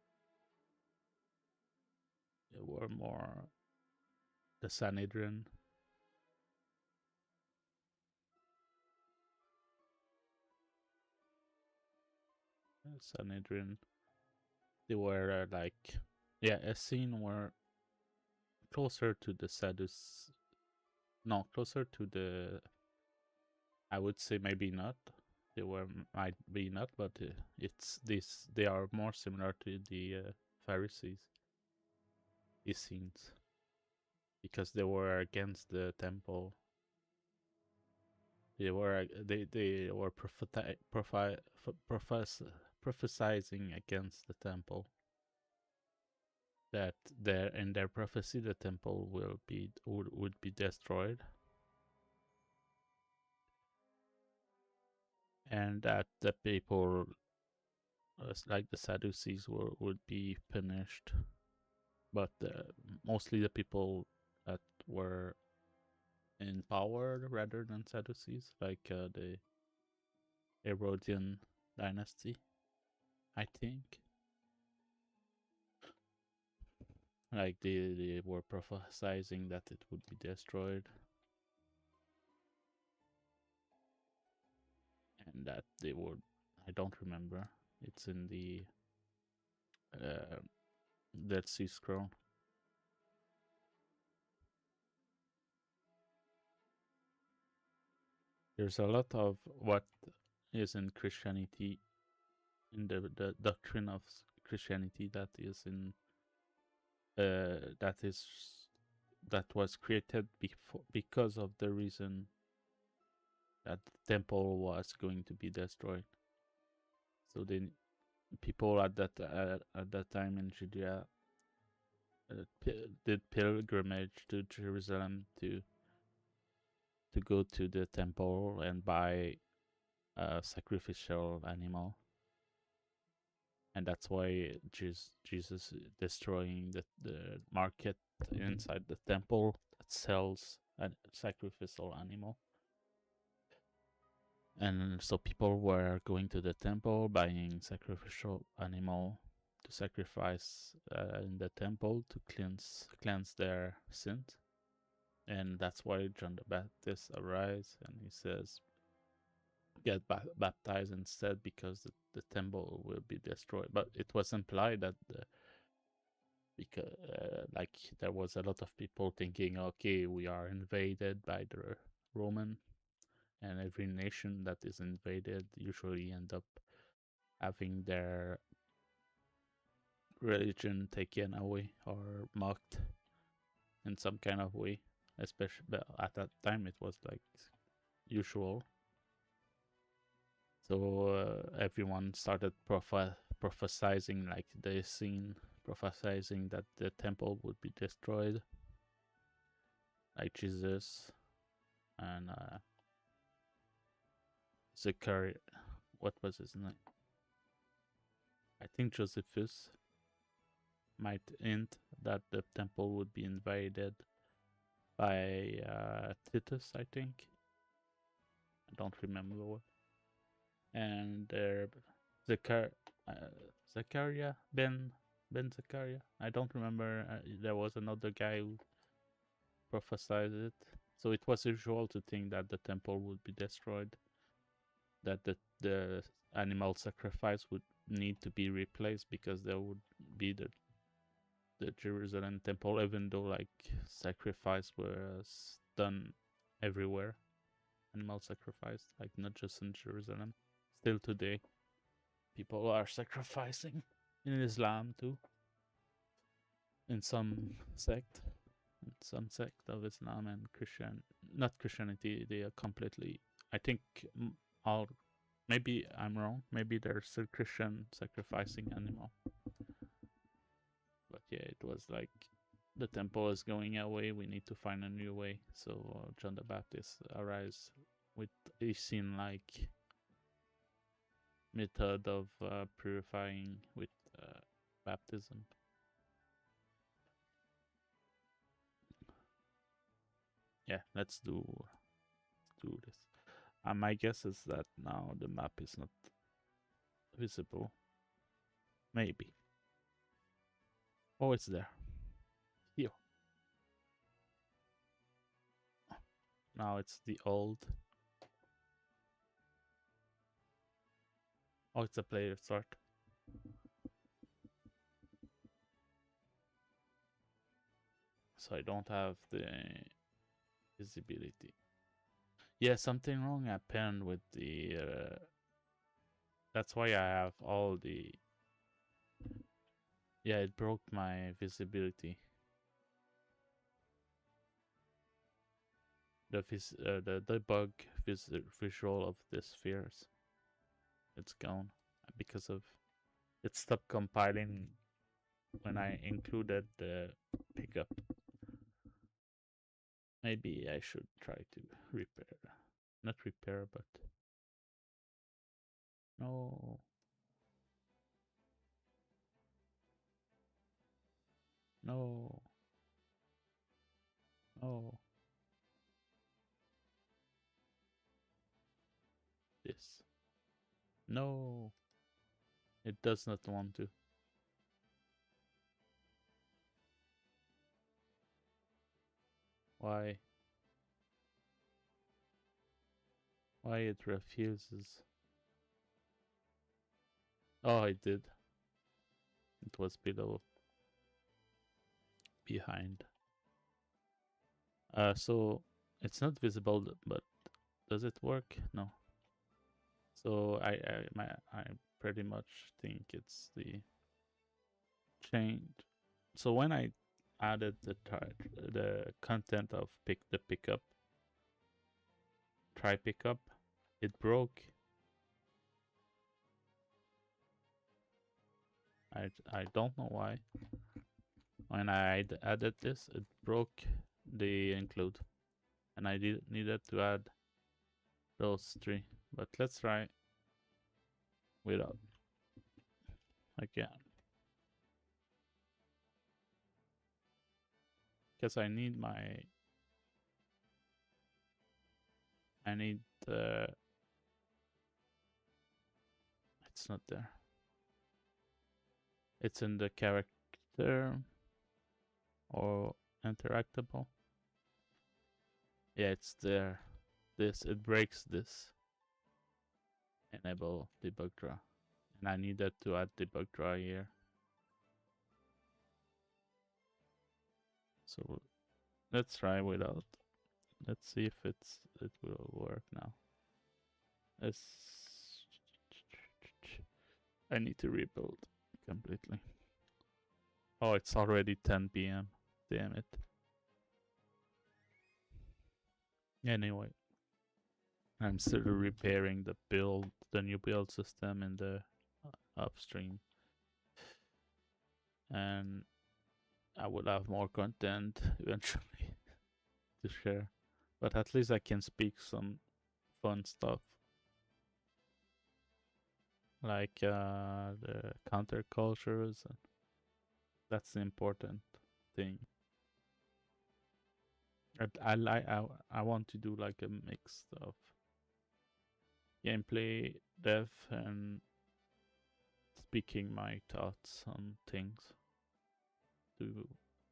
were more the Sanhedrin. Sanhedrin. They were like, yeah, a scene where closer to the Sadducees. No, closer to the. I would say maybe not. They were might be not, but it's this. They are more similar to the Pharisees. These scenes, because they were against the temple. They were prophesizing against the temple. That in their prophecy the temple would be destroyed, and that the people like the Sadducees would be punished, but mostly the people that were in power rather than Sadducees, like the Herodian dynasty, I think. Like they were prophesying that it would be destroyed, and that they would. I don't remember. It's in the Dead Sea Scroll. There's a lot of what is in Christianity, in the doctrine of Christianity that is in that was created because of the reason that the temple was going to be destroyed. So the people at that time in Judea did pilgrimage to Jerusalem to go to the temple and buy a sacrificial animal, and that's why Jesus destroying the market inside the temple that sells a sacrificial animal. And so people were going to the temple, buying sacrificial animal to sacrifice in the temple to cleanse their sins. And that's why John the Baptist arrives and he says, get baptized instead, because the temple will be destroyed. But it was implied that because like there was a lot of people thinking, okay, we are invaded by the Roman, and every nation that is invaded usually end up having their religion taken away or mocked in some kind of way. Especially at that time, it was like usual. So everyone started prophesizing, like they seen prophesizing that the temple would be destroyed, like Jesus and Zechariah. What was his name? I think Josephus might hint that the temple would be invaded by Titus, I think. I don't remember what. And Zechariah, Ben Zechariah. I don't remember. There was another guy who prophesied it. So it was usual to think that the temple would be destroyed, that the animal sacrifice would need to be replaced because there would be the Jerusalem temple, even though like sacrifice was done everywhere, animal sacrifice, like not just in Jerusalem. Still today, people are sacrificing in Islam too. In some sect of Islam and not Christianity, they are completely. I think all. Maybe I'm wrong. Maybe there's still Christian sacrificing animal. But yeah, it was like the temple is going away. We need to find a new way. So John the Baptist arrives with a scene like method of purifying with baptism. Yeah, let's do this. My guess is that now the map is not visible. Maybe. Oh, it's there. Here. Now it's the old. Oh, it's a player start. So I don't have the visibility. Yeah, something wrong happened with the. That's why I have all the. Yeah, it broke my visibility. The debug visual of the spheres. It's gone because of it stopped compiling when I included the pickup. Maybe I should try to repair. Not repair, but no. No. No. This. No. It does not want to. Why? Why it refuses? Oh, it did. It was below. Behind. So it's not visible, but does it work? No. So I pretty much think it's the change. So when I added the content of the pickup, try pickup, it broke. I don't know why. When I added this, it broke the include, and I needed to add those three. But let's try without again, because I need it's not there. It's in the character or interactable. Yeah, it's there. It breaks this. Enable debug draw. And I needed to add debug draw here. So let's try without. Let's see if it will work now. I need to rebuild completely. Oh, it's already 10 p.m. Damn it. Anyway, I'm still repairing the new build system in the upstream. And I will have more content eventually to share. But at least I can speak some fun stuff. Like the countercultures. That's the important thing. I want to do like a mix of gameplay, dev, and speaking my thoughts on things.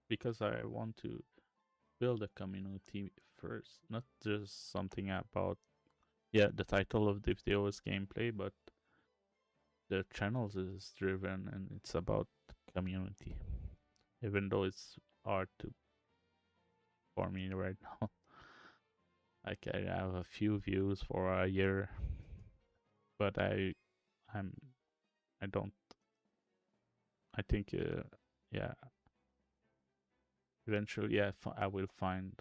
Because I want to build a community first, not just something about the title of the video is gameplay, but the channels is driven and it's about community. Even though it's hard for me right now. Like I have a few views for a year, but I don't. I think yeah. Eventually, yeah, I will find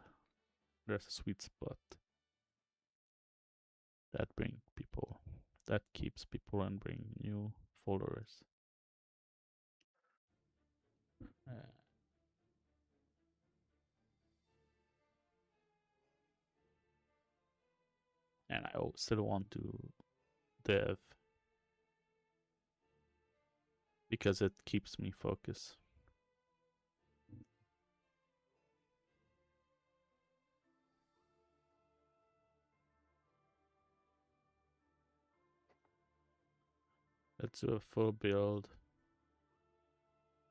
there's a sweet spot that keeps people and bring new followers. And I still want to dev because it keeps me focused. Let's do a full build.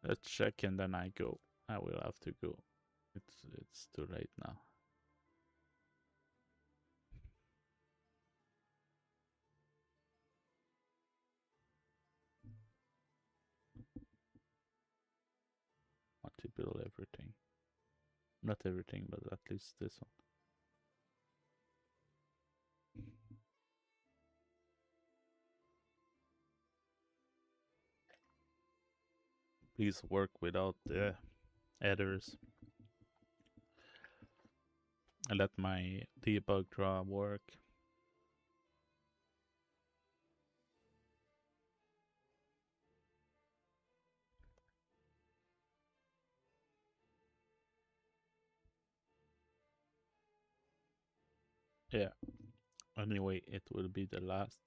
Let's check and then I go. I will have to go. It's too late now. spill everything. Not everything, but at least this one. Please work without the headers. I let my debug draw work. Yeah. Anyway, it will be the last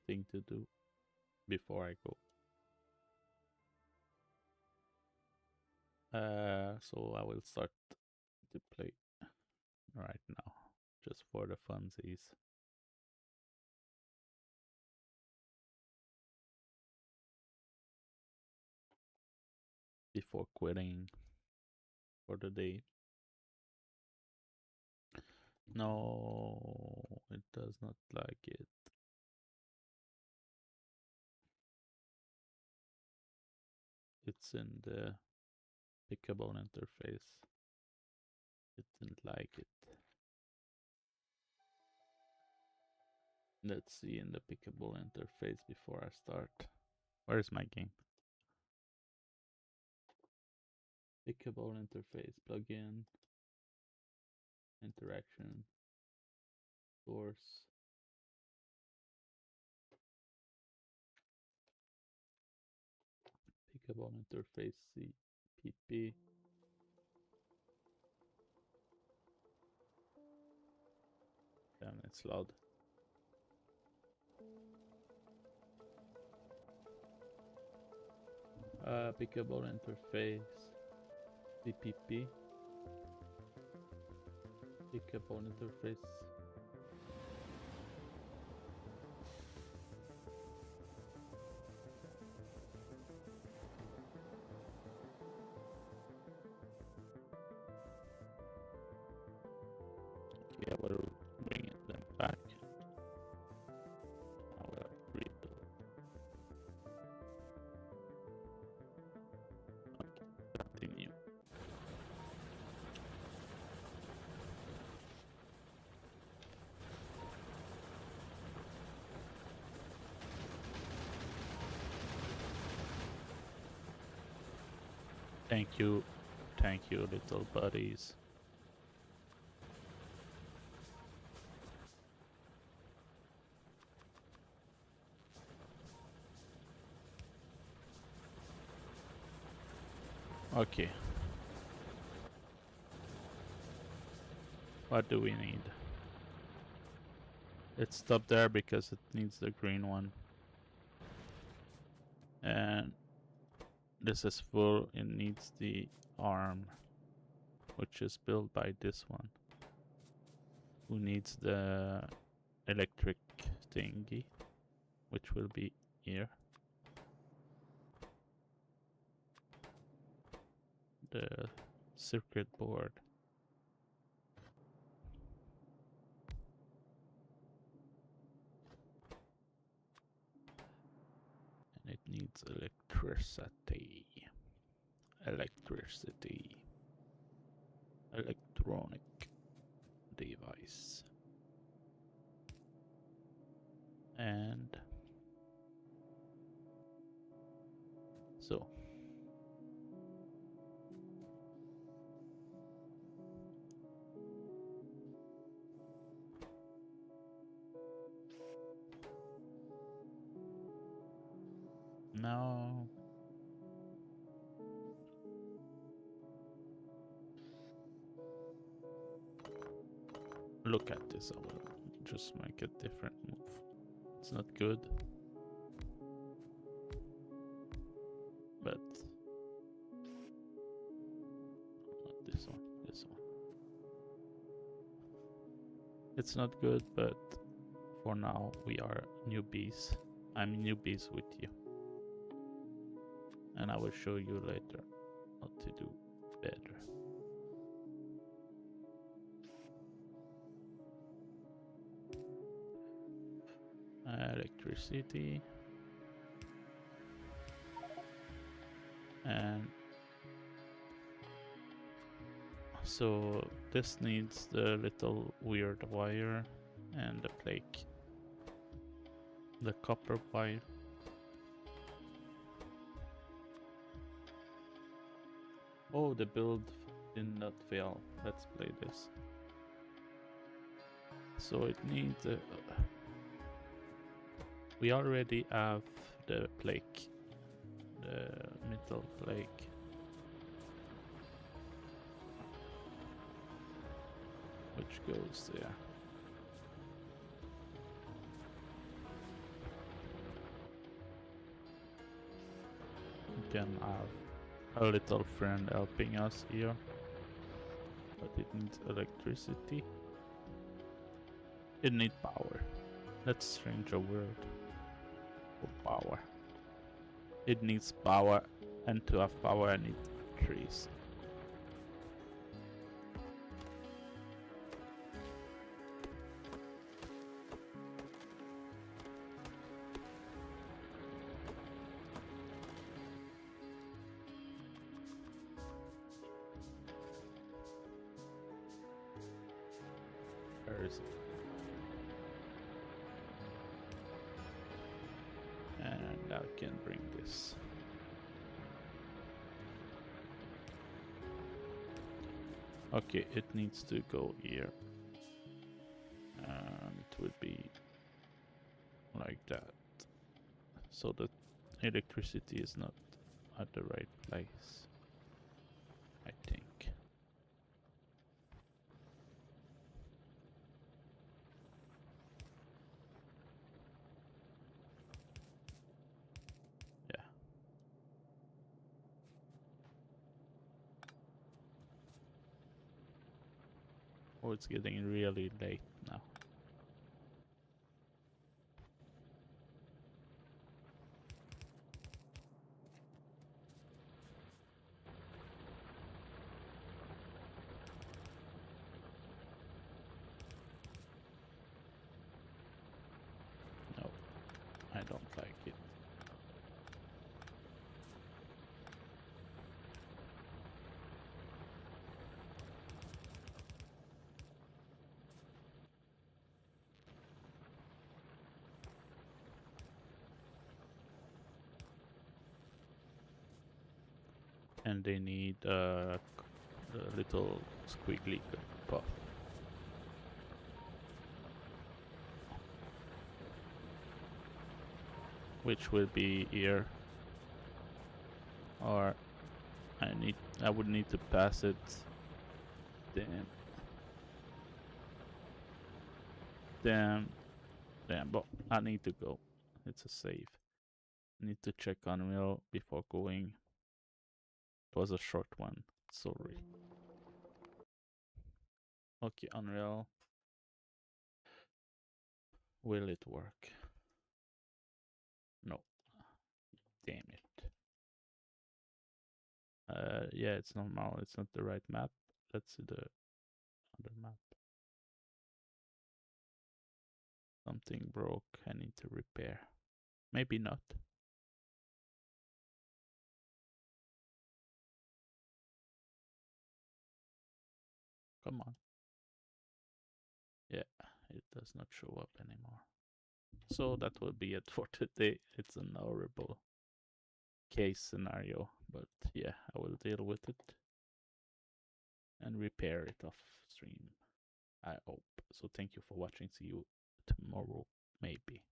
thing to do before I go. So I will start to play right now, just for the funsies. Before quitting for the day. No, it does not like it. It's in the pickable interface. It didn't like it. Let's see in the pickable interface before I start. Where is my game? Pickable interface, plugin, interaction, source. Pickable interface, CPP. Damn, it's loud. Pickable interface, CPP. Pickable interface. Okay, I will bring them back. I will rebuild. Okay, continue. Thank you, little buddies. Okay. What do we need? It stopped there because it needs the green one. And this is full, it needs the arm, which is built by this one. Who needs the electric thingy, which will be here. The circuit board. And it needs electricity. Electronic device. And so now look at this. I will just make a different move. It's not good, but not this one. This one. It's not good, but for now we are newbies. I'm newbies with you, and I will show you later what to do better. Electricity and So this needs the little weird wire and the plate, the copper wire. Oh, the build did not fail. Let's play this. So it needs a... we already have the plate, the metal plate. Which goes there. We can have a little friend helping us here, but it needs electricity. It needs power. Let's change a word for power. It needs power, and to have power I need trees. Where is it? And I can bring this. Okay, it needs to go here. And it would be like that. So the electricity is not at the right place, I think. Yeah. Oh, it's getting really late now. No, I don't like it. And they need a little squiggly puff. Which will be here. Or I would need to pass it. Damn, but I need to go. It's a save. I need to check Unreal before going. It was a short one, sorry. Okay, Unreal. Will it work? No. Damn it. Yeah, it's normal. It's not the right map. Let's see the other map. Something broke. I need to repair. Maybe not. Come on. Yeah, it does not show up anymore. So that will be it for today. It's an horrible case scenario, but yeah, I will deal with it and repair it off stream, I hope. So thank you for watching. See you tomorrow, maybe.